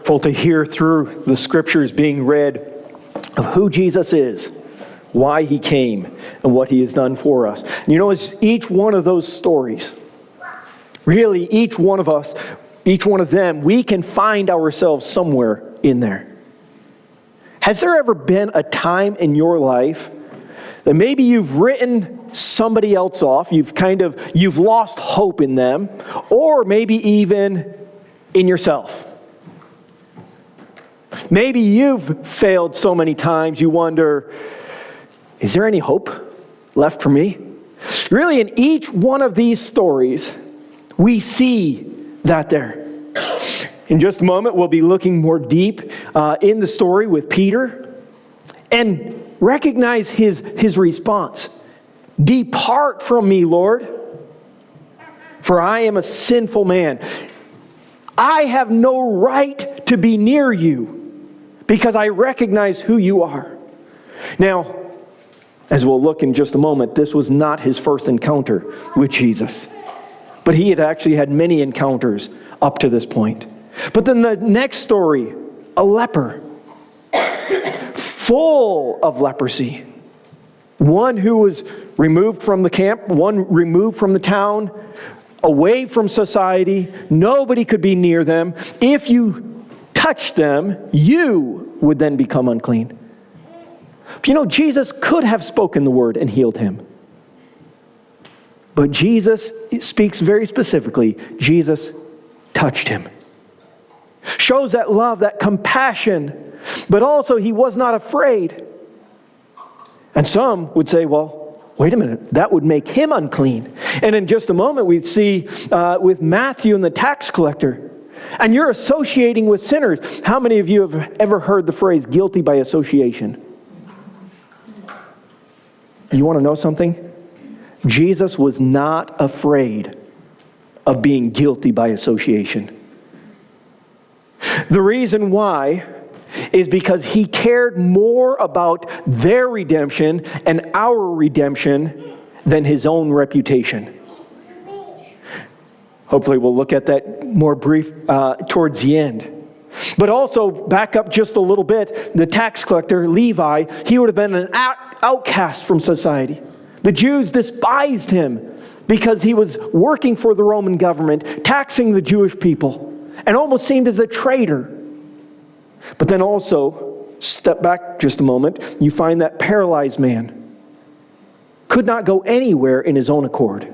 wonderful to hear through the scriptures being read of who Jesus is, why he came, and what he has done for us. And you know, it's each one of those stories, really each one of us, each one of them, we can find ourselves somewhere in there. Has there ever been a time in your life that maybe you've written somebody else off, you've lost hope in them, or maybe even in yourself? Maybe you've failed so many times you wonder, is there any hope left for me? Really, in each one of these stories, we see that there. In just a moment, we'll be looking more deep in the story with Peter and recognize his response. Depart from me, Lord, for I am a sinful man. I have no right to be near you because I recognize who you are. Now, as we'll look in just a moment, this was not his first encounter with Jesus, but he had actually had many encounters up to this point. But then the next story, a leper, full of leprosy. One who was removed from the camp, one removed from the town, away from society. Nobody could be near them. If you touched them, you would then become unclean. But you know, Jesus could have spoken the word and healed him. But Jesus speaks very specifically. Jesus touched him. Shows that love, that compassion, but also he was not afraid. And some would say, well, wait a minute, that would make him unclean. And in just a moment we see with Matthew and the tax collector, and you're associating with sinners. How many of you have ever heard the phrase guilty by association? You want to know something? Jesus was not afraid of being guilty by association. The reason why is because he cared more about their redemption and our redemption than his own reputation. Hopefully we'll look at that more brief towards the end. But also, back up just a little bit, the tax collector, Levi, he would have been an outcast from society. The Jews despised him because he was working for the Roman government, taxing the Jewish people, and almost seemed as a traitor. But then also, step back just a moment, you find that paralyzed man could not go anywhere in his own accord.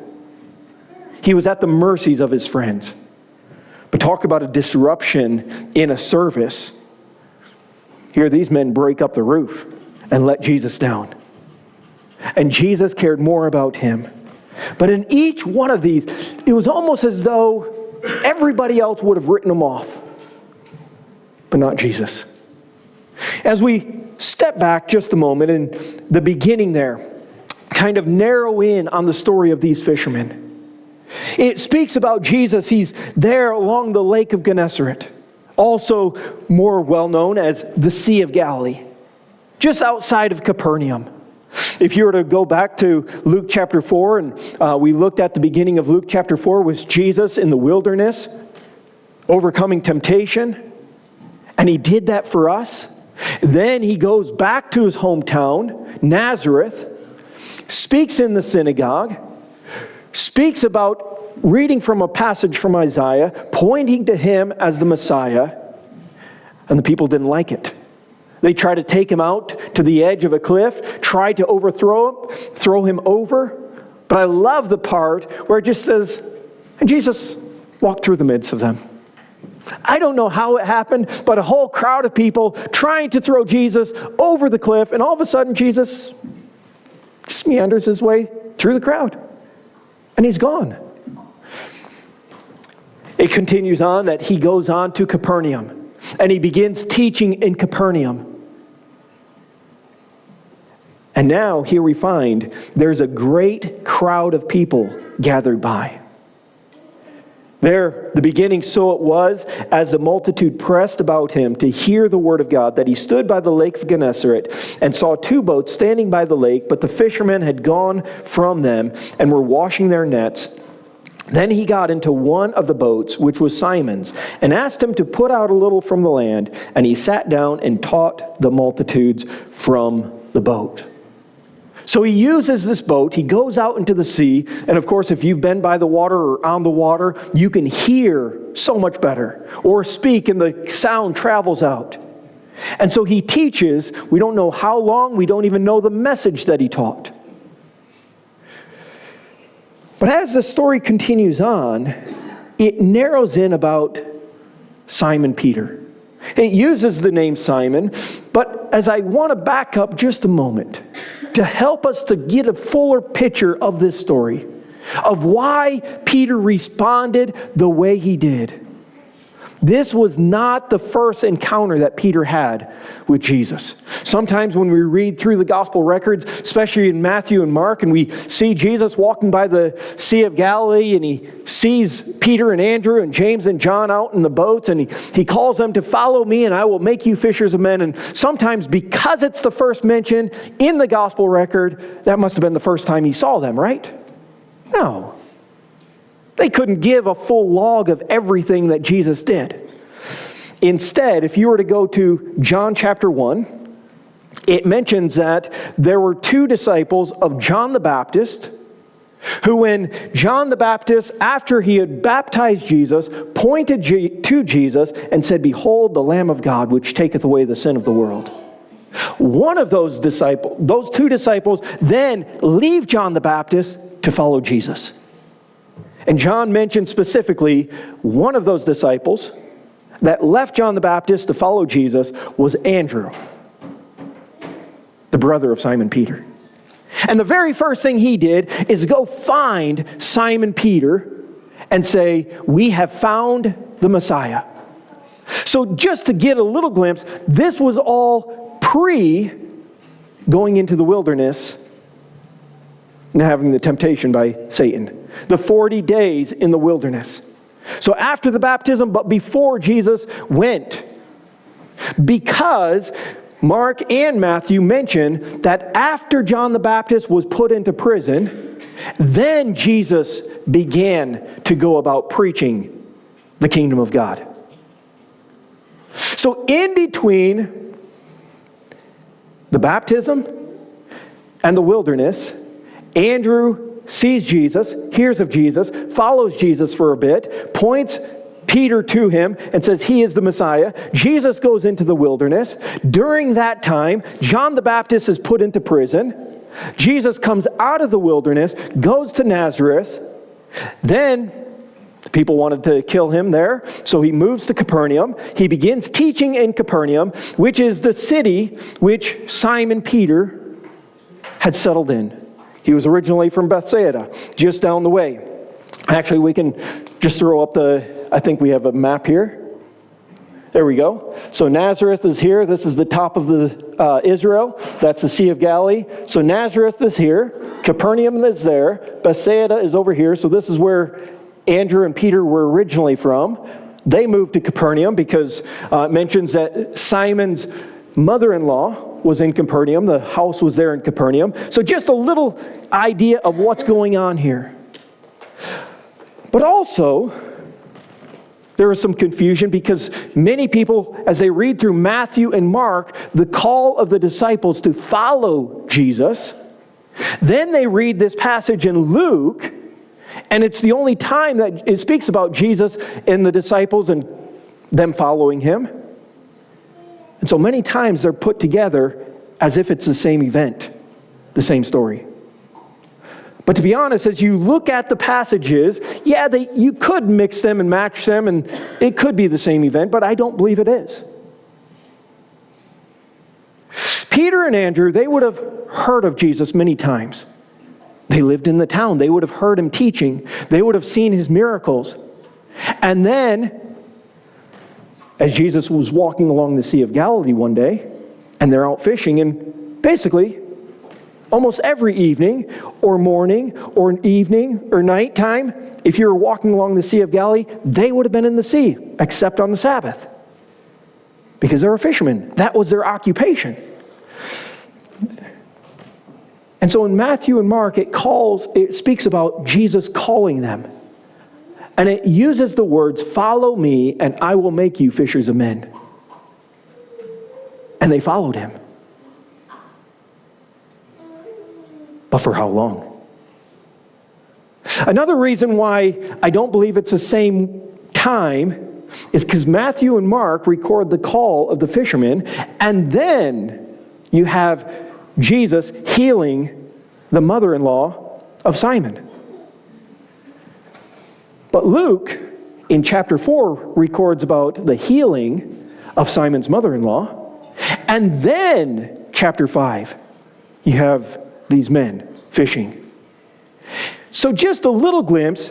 He was at the mercies of his friends. But talk about a disruption in a service. Here these men break up the roof and let Jesus down. And Jesus cared more about him. But in each one of these, it was almost as though everybody else would have written him off, but not Jesus. As we step back just a moment in the beginning there, kind of narrow in on the story of these fishermen. It speaks about Jesus. He's there along the Lake of Gennesaret, also more well known as the Sea of Galilee, just outside of Capernaum. If you were to go back to Luke chapter 4, and we looked at the beginning of Luke chapter 4, was Jesus in the wilderness, overcoming temptation, and he did that for us. Then he goes back to his hometown, Nazareth, speaks in the synagogue, speaks about reading from a passage from Isaiah, pointing to him as the Messiah, and the people didn't like it. They tried to take him out to the edge of a cliff, tried to throw him over. But I love the part where it just says, and Jesus walked through the midst of them. I don't know how it happened, but a whole crowd of people trying to throw Jesus over the cliff, and all of a sudden Jesus just meanders his way through the crowd. And he's gone. It continues on that he goes on to Capernaum, and he begins teaching in Capernaum. And now here we find there's a great crowd of people gathered by. There, the beginning, so it was, as the multitude pressed about him to hear the word of God, that he stood by the lake of Gennesaret and saw two boats standing by the lake, but the fishermen had gone from them and were washing their nets. Then he got into one of the boats, which was Simon's, and asked him to put out a little from the land, and he sat down and taught the multitudes from the boat. So he uses this boat, he goes out into the sea, and of course if you've been by the water or on the water, you can hear so much better, or speak and the sound travels out. And so he teaches. We don't know how long, we don't even know the message that he taught. But as the story continues on, it narrows in about Simon Peter. It uses the name Simon, but as I want to back up just a moment to help us to get a fuller picture of this story, of why Peter responded the way he did. This was not the first encounter that Peter had with Jesus. Sometimes when we read through the gospel records, especially in Matthew and Mark, and we see Jesus walking by the Sea of Galilee, and he sees Peter and Andrew and James and John out in the boats, and he calls them to follow me and I will make you fishers of men. And sometimes because it's the first mention in the gospel record, that must have been the first time he saw them, right? No. They couldn't give a full log of everything that Jesus did. Instead, if you were to go to John chapter 1, it mentions that there were two disciples of John the Baptist, who when John the Baptist, after he had baptized Jesus, pointed to Jesus and said, "Behold the Lamb of God, which taketh away the sin of the world." One of those two disciples, then leave John the Baptist to follow Jesus. And John mentioned specifically one of those disciples that left John the Baptist to follow Jesus was Andrew, the brother of Simon Peter. And the very first thing he did is go find Simon Peter and say, "We have found the Messiah." So just to get a little glimpse, this was all going into the wilderness and having the temptation by Satan. The 40 days in the wilderness. So after the baptism, but before Jesus went. Because Mark and Matthew mention that after John the Baptist was put into prison, then Jesus began to go about preaching the kingdom of God. So in between the baptism and the wilderness, Andrew sees Jesus, hears of Jesus, follows Jesus for a bit, points Peter to him and says he is the Messiah. Jesus goes into the wilderness. During that time, John the Baptist is put into prison. Jesus comes out of the wilderness, goes to Nazareth. Then the people wanted to kill him there, so he moves to Capernaum. He begins teaching in Capernaum, which is the city which Simon Peter had settled in. He was originally from Bethsaida, just down the way. Actually, we can just throw up I think we have a map here. There we go. So Nazareth is here. This is the top of the Israel. That's the Sea of Galilee. So Nazareth is here. Capernaum is there. Bethsaida is over here. So this is where Andrew and Peter were originally from. They moved to Capernaum because it mentions that Simon's mother-in-law was in Capernaum. The house was there in Capernaum. So just a little idea of what's going on here. But also, there was some confusion because many people, as they read through Matthew and Mark, the call of the disciples to follow Jesus, then they read this passage in Luke, and it's the only time that it speaks about Jesus and the disciples and them following him. And so many times they're put together as if it's the same event, the same story. But to be honest, as you look at the passages, you could mix them and match them, and it could be the same event, but I don't believe it is. Peter and Andrew, they would have heard of Jesus many times. They lived in the town. They would have heard him teaching. They would have seen his miracles. And then, as Jesus was walking along the Sea of Galilee one day, and they're out fishing, and basically, almost every evening, or morning, or evening, or nighttime, if you were walking along the Sea of Galilee, they would have been in the sea, except on the Sabbath. Because they were fishermen. That was their occupation. And so in Matthew and Mark, it speaks about Jesus calling them And it uses the words, "Follow me, and I will make you fishers of men." And they followed him. But for how long? Another reason why I don't believe it's the same time is because Matthew and Mark record the call of the fishermen, and then you have Jesus healing the mother-in-law of Simon. But Luke, in chapter 4, records about the healing of Simon's mother-in-law. And then, chapter 5, you have these men fishing. So just a little glimpse.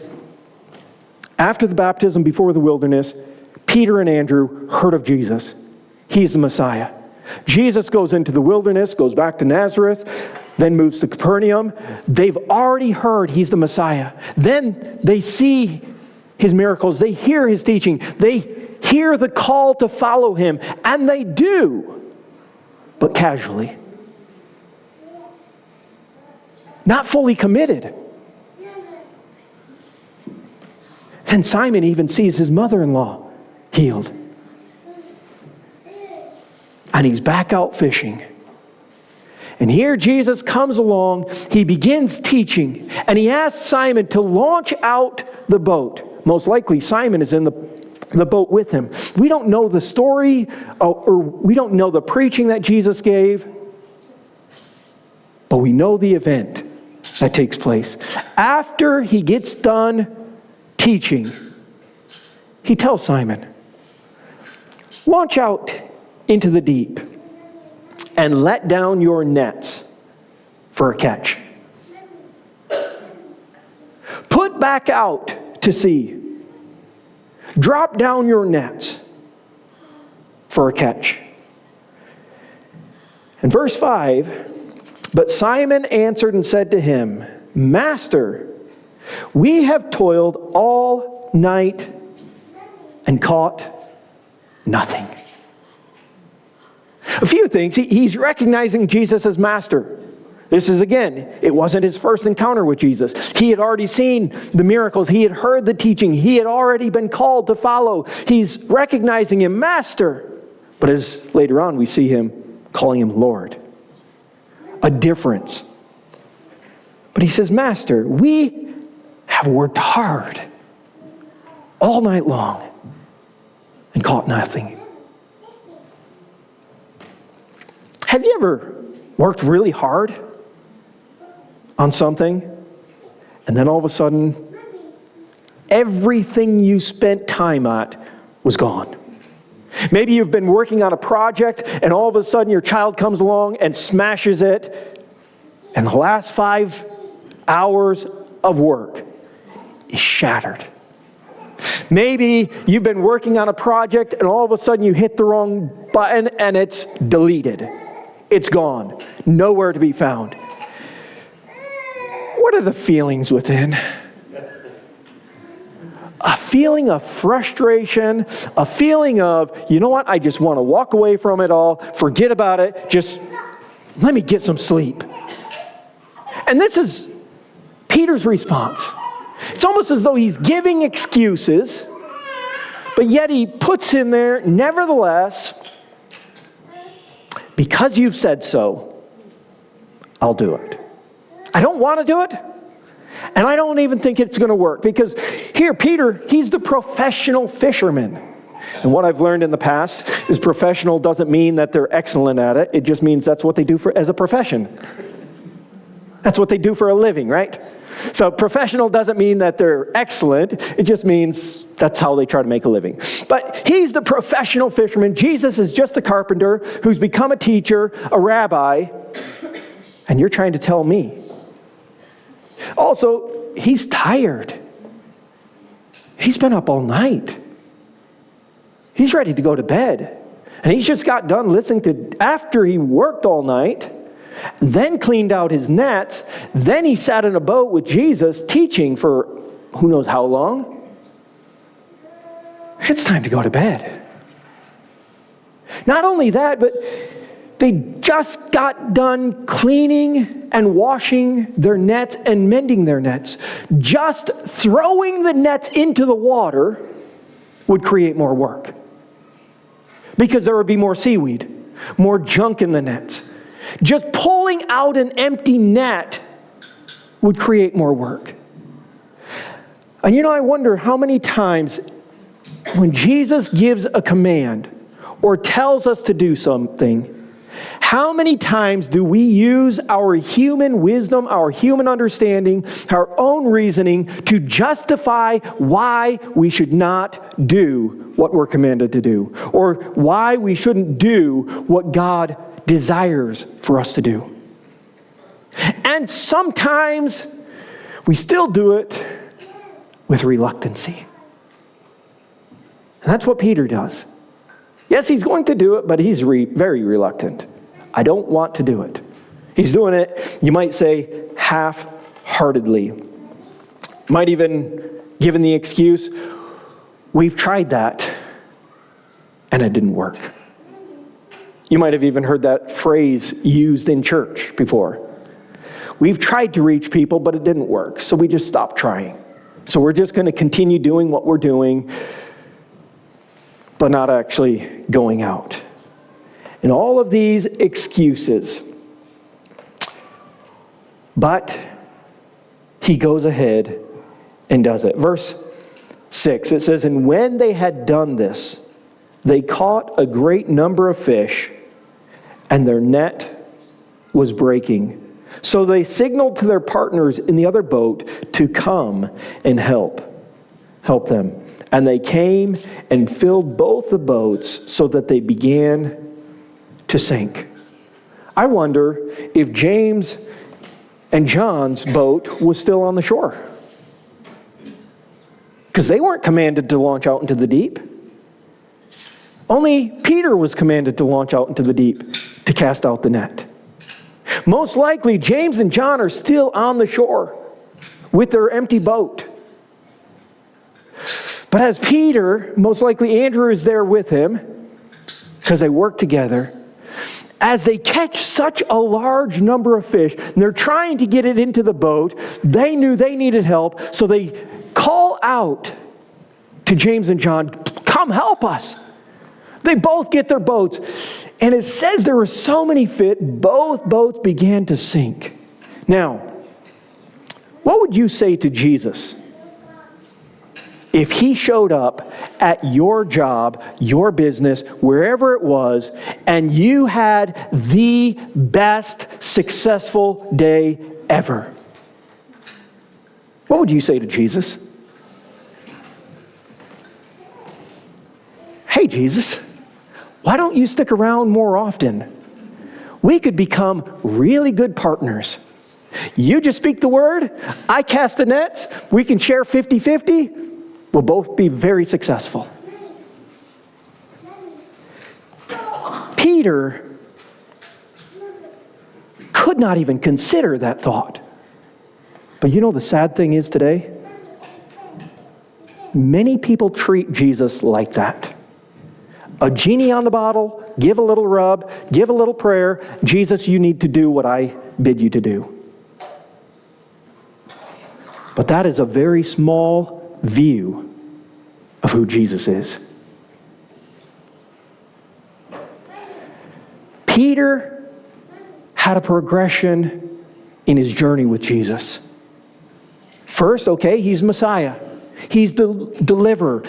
After the baptism, before the wilderness, Peter and Andrew heard of Jesus. He's the Messiah. Jesus goes into the wilderness, goes back to Nazareth, then moves to Capernaum. They've already heard he's the Messiah. Then they see his miracles. They hear his teaching. They hear the call to follow him. And they do, but casually. Not fully committed. Then Simon even sees his mother-in-law healed. And he's back out fishing. And here Jesus comes along, he begins teaching, and he asks Simon to launch out the boat. Most likely Simon is in the boat with him. We don't know the story, or we don't know the preaching that Jesus gave, but we know the event that takes place. After he gets done teaching, he tells Simon, "Launch out into the deep and let down your nets for a catch. Put back out to sea. Drop down your nets for a catch." In verse 5, "But Simon answered and said to him, 'Master, we have toiled all night and caught nothing.'" A few things. He's recognizing Jesus as master. This is, again, it wasn't his first encounter with Jesus. He had already seen the miracles. He had heard the teaching. He had already been called to follow. He's recognizing him master. But as later on we see him calling him Lord. A difference. But he says, "Master, we have worked hard all night long and caught nothing." Have you ever worked really hard on something, and then all of a sudden, everything you spent time at was gone? Maybe you've been working on a project, and all of a sudden your child comes along and smashes it, and the last 5 hours of work is shattered. Maybe you've been working on a project, and all of a sudden you hit the wrong button, and it's deleted. It's gone. Nowhere to be found. What are the feelings within? A feeling of frustration, a feeling of, you know what, I just want to walk away from it all, forget about it, just let me get some sleep. And this is Peter's response. It's almost as though he's giving excuses, but yet he puts in there, "Nevertheless, because you've said so, I'll do it." I don't want to do it, and I don't even think it's going to work, because here, Peter, he's the professional fisherman. And what I've learned in the past is professional doesn't mean that they're excellent at it. It just means that's what they do as a profession. That's what they do for a living, right? So professional doesn't mean that they're excellent. It just means that's how they try to make a living. But he's the professional fisherman. Jesus is just a carpenter who's become a teacher, a rabbi, and you're trying to tell me. Also, he's tired. He's been up all night. He's ready to go to bed. And he's just got done listening to, after he worked all night, then cleaned out his nets, then he sat in a boat with Jesus teaching for who knows how long. It's time to go to bed. Not only that, but they just got done cleaning and washing their nets and mending their nets. Just throwing the nets into the water would create more work, because there would be more seaweed, more junk in the nets. Just pulling out an empty net would create more work. And I wonder how many times when Jesus gives a command or tells us to do something, how many times do we use our human wisdom, our human understanding, our own reasoning to justify why we should not do what we're commanded to do, or why we shouldn't do what God desires for us to do? And sometimes we still do it with reluctancy. And that's what Peter does. Yes, he's going to do it, but he's very reluctant. I don't want to do it. He's doing it, you might say, half-heartedly. Might even given the excuse, we've tried that, and it didn't work. You might have even heard that phrase used in church before. We've tried to reach people, but it didn't work, so we just stopped trying. So we're just going to continue doing what we're doing, but not actually going out. And all of these excuses. But he goes ahead and does it. Verse 6, it says, "And when they had done this, they caught a great number of fish, and their net was breaking. So they signaled to their partners in the other boat to come and help them. And they came and filled both the boats so that they began to sink." I wonder if James and John's boat was still on the shore, because they weren't commanded to launch out into the deep. Only Peter was commanded to launch out into the deep to cast out the net. Most likely, James and John are still on the shore with their empty boat. But as Peter, most likely Andrew is there with him, because they work together, as they catch such a large number of fish, and they're trying to get it into the boat, they knew they needed help, so they call out to James and John, "Come help us." They both get their boats, and it says there were so many fish, both boats began to sink. Now, what would you say to Jesus if he showed up at your job, your business, wherever it was, and you had the best successful day ever? What would you say to Jesus? "Hey, Jesus, why don't you stick around more often? We could become really good partners. You just speak the word, I cast the nets, we can share 50-50, we'll both be very successful." Peter could not even consider that thought. But the sad thing is today, many people treat Jesus like that. A genie on the bottle, give a little rub, give a little prayer. Jesus, you need to do what I bid you to do. But that is a very small view of who Jesus is. Peter had a progression in his journey with Jesus. First, he's Messiah. He's the deliverer.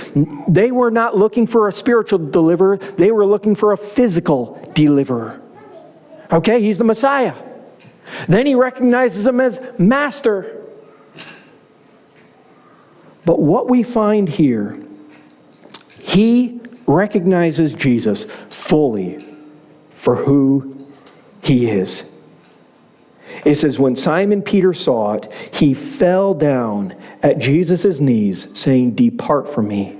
They were not looking for a spiritual deliverer. They were looking for a physical deliverer. He's the Messiah. Then he recognizes him as master. But what we find here, he recognizes Jesus fully for who he is. It says, when Simon Peter saw it, he fell down at Jesus' knees, saying, "Depart from me,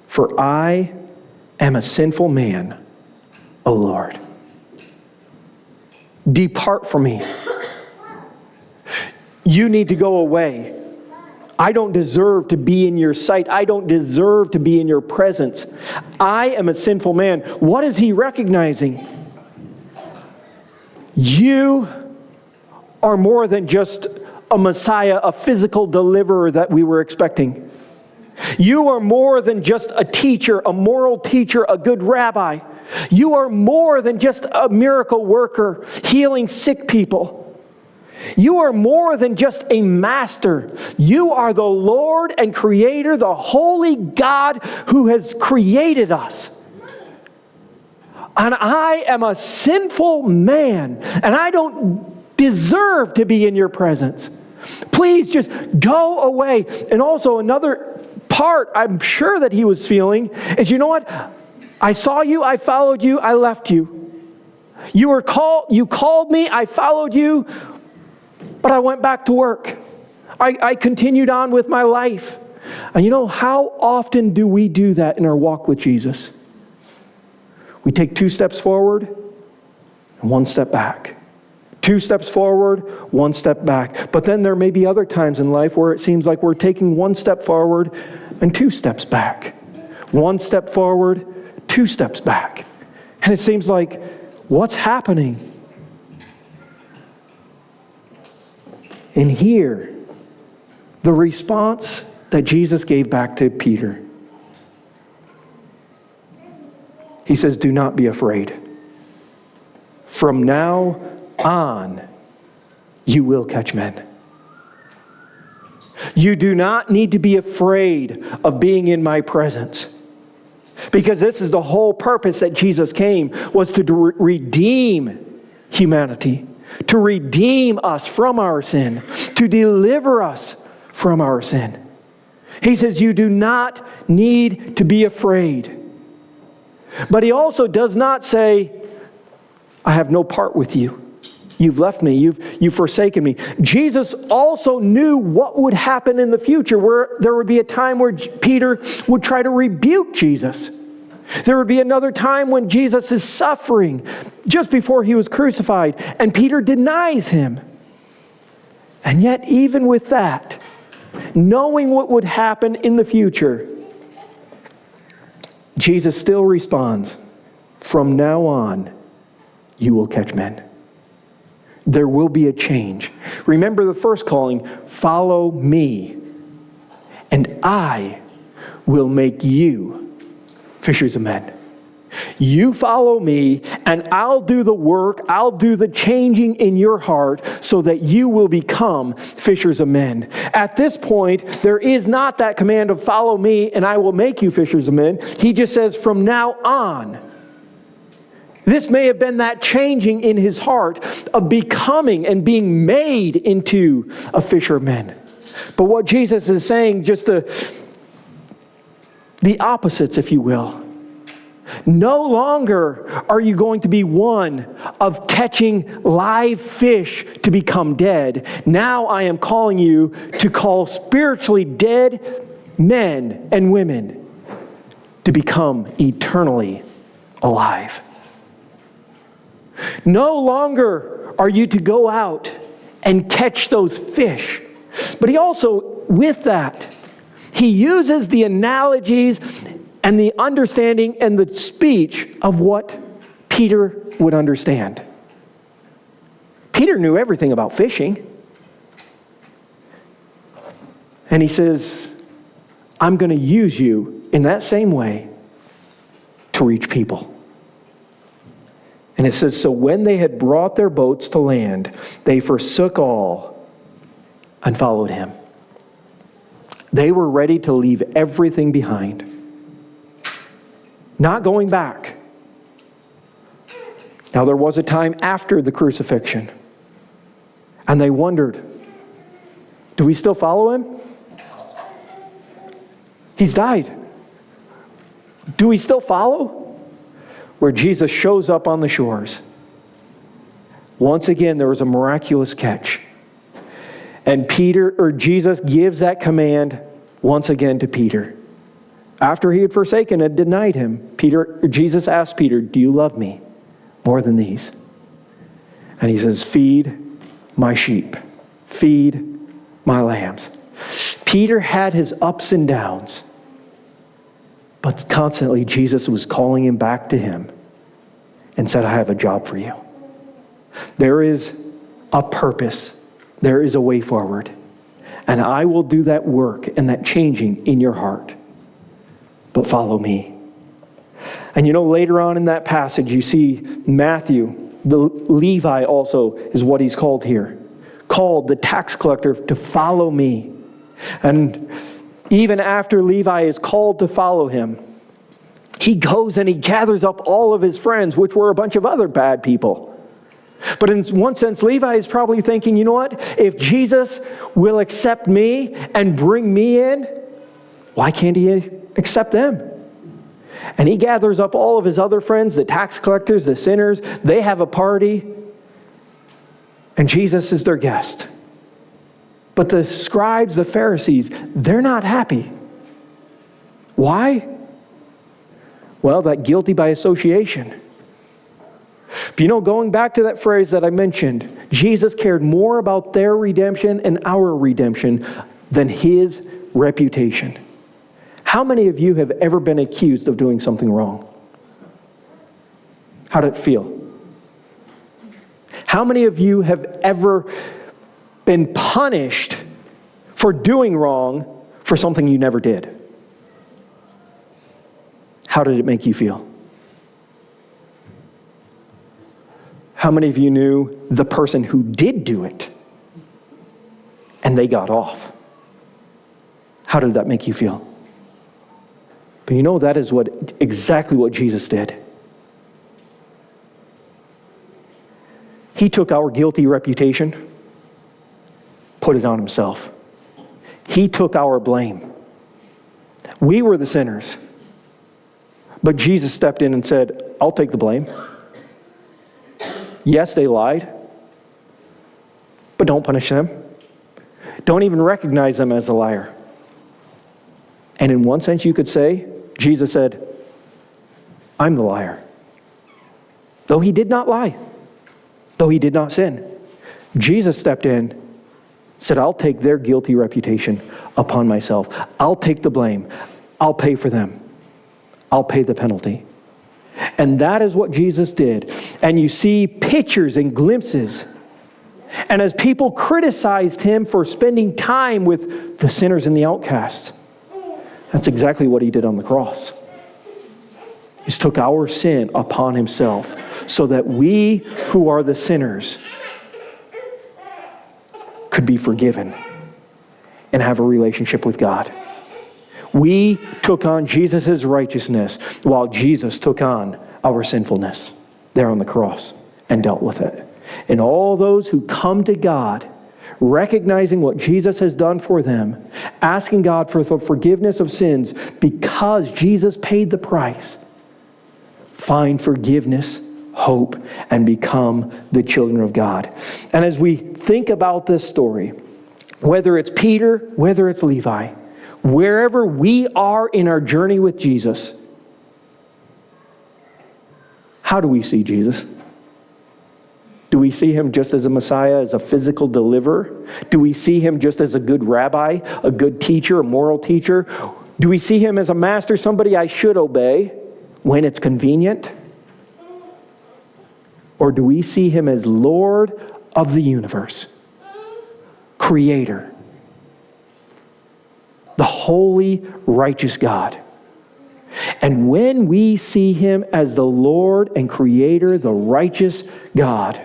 for I am a sinful man, O Lord." Depart from me. You need to go away. I don't deserve to be in your sight. I don't deserve to be in your presence. I am a sinful man. What is he recognizing? You are more than just a Messiah, a physical deliverer that we were expecting. You are more than just a teacher, a moral teacher, a good rabbi. You are more than just a miracle worker healing sick people. You are more than just a master. You are the Lord and Creator, the holy God who has created us. And I am a sinful man, and I don't deserve to be in your presence. Please just go away. And also another part I'm sure that he was feeling is, you know what? I saw you, I followed you, I left you. You called me, I followed you, but I went back to work. I continued on with my life. And you know, how often do we do that in our walk with Jesus? We take 2 steps forward and 1 step back. 2 steps forward, 1 step back. But then there may be other times in life where it seems like we're taking 1 step forward and 2 steps back. 1 step forward, 2 steps back. And it seems like, what's happening? And here, the response that Jesus gave back to Peter. He says, do not be afraid. From now on, you will catch men. You do not need to be afraid of being in my presence. Because this is the whole purpose that Jesus came, was to redeem humanity, to redeem us from our sin, to deliver us from our sin. He says, you do not need to be afraid. But he also does not say, I have no part with you. You've left me. You've forsaken me. Jesus also knew what would happen in the future, where there would be a time where Peter would try to rebuke Jesus. There would be another time when Jesus is suffering just before he was crucified, and Peter denies him. And yet, even with that, knowing what would happen in the future, Jesus still responds, from now on, you will catch men. There will be a change. Remember the first calling, follow me, and I will make you fishers of men. You follow me, and I'll do the work, I'll do the changing in your heart so that you will become fishers of men. At this point, there is not that command of follow me and I will make you fishers of men. He just says from now on. This may have been that changing in his heart of becoming and being made into a fisher of men. But what Jesus is saying, just the opposites, if you will. No longer are you going to be one of catching live fish to become dead. Now I am calling you to call spiritually dead men and women to become eternally alive. No longer are you to go out and catch those fish. But he also, with that, he uses the analogies and the understanding and the speech of what Peter would understand. Peter knew everything about fishing. And he says, I'm going to use you in that same way to reach people. And it says, so when they had brought their boats to land, they forsook all and followed him. They were ready to leave everything behind. Not going back. Now there was a time after the crucifixion. And they wondered, do we still follow him? He's died. Do we still follow? Where Jesus shows up on the shores. Once again, there was a miraculous catch. And Jesus gives that command once again to Peter. After he had forsaken and denied him, Jesus asked Peter, do you love me more than these? And he says, feed my sheep. Feed my lambs. Peter had his ups and downs. But constantly Jesus was calling him back to him and said, I have a job for you. There is a purpose there is a way forward. And I will do that work and that changing in your heart. But follow me. And later on in that passage, you see Matthew, the Levi also is what he's called here. Called the tax collector to follow me. And even after Levi is called to follow him, he goes and he gathers up all of his friends, which were a bunch of other bad people. But in one sense, Levi is probably thinking, you know what? If Jesus will accept me and bring me in, why can't he accept them? And he gathers up all of his other friends, the tax collectors, the sinners. They have a party. And Jesus is their guest. But the scribes, the Pharisees, they're not happy. Why? Well, that guilty by association. But going back to that phrase that I mentioned, Jesus cared more about their redemption and our redemption than his reputation. How many of you have ever been accused of doing something wrong? How did it feel? How many of you have ever been punished for doing wrong for something you never did? How did it make you feel? How many of you knew the person who did do it and they got off? How did that make you feel? But that is exactly what Jesus did. He took our guilty reputation, put it on himself. He took our blame. We were the sinners. But Jesus stepped in and said, I'll take the blame. Yes, they lied, but don't punish them. Don't even recognize them as a liar. And in one sense, you could say, Jesus said, I'm the liar. Though he did not lie, though he did not sin, Jesus stepped in, said, I'll take their guilty reputation upon myself. I'll take the blame. I'll pay for them. I'll pay the penalty. And that is what Jesus did. And you see pictures and glimpses. And as people criticized him for spending time with the sinners and the outcasts, that's exactly what he did on the cross. He took our sin upon himself so that we who are the sinners could be forgiven and have a relationship with God. We took on Jesus' righteousness while Jesus took on our sinfulness there on the cross and dealt with it. And all those who come to God, recognizing what Jesus has done for them, asking God for the forgiveness of sins because Jesus paid the price, find forgiveness, hope, and become the children of God. And as we think about this story, whether it's Peter, whether it's Levi, wherever we are in our journey with Jesus, how do we see Jesus? Do we see him just as a Messiah, as a physical deliverer? Do we see him just as a good rabbi, a good teacher, a moral teacher? Do we see him as a master, somebody I should obey when it's convenient? Or do we see him as Lord of the universe, Creator, the holy, righteous God? And when we see him as the Lord and Creator, the righteous God,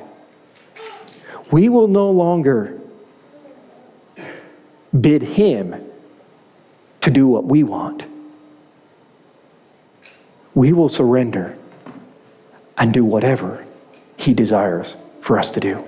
we will no longer bid him to do what we want. We will surrender and do whatever he desires for us to do.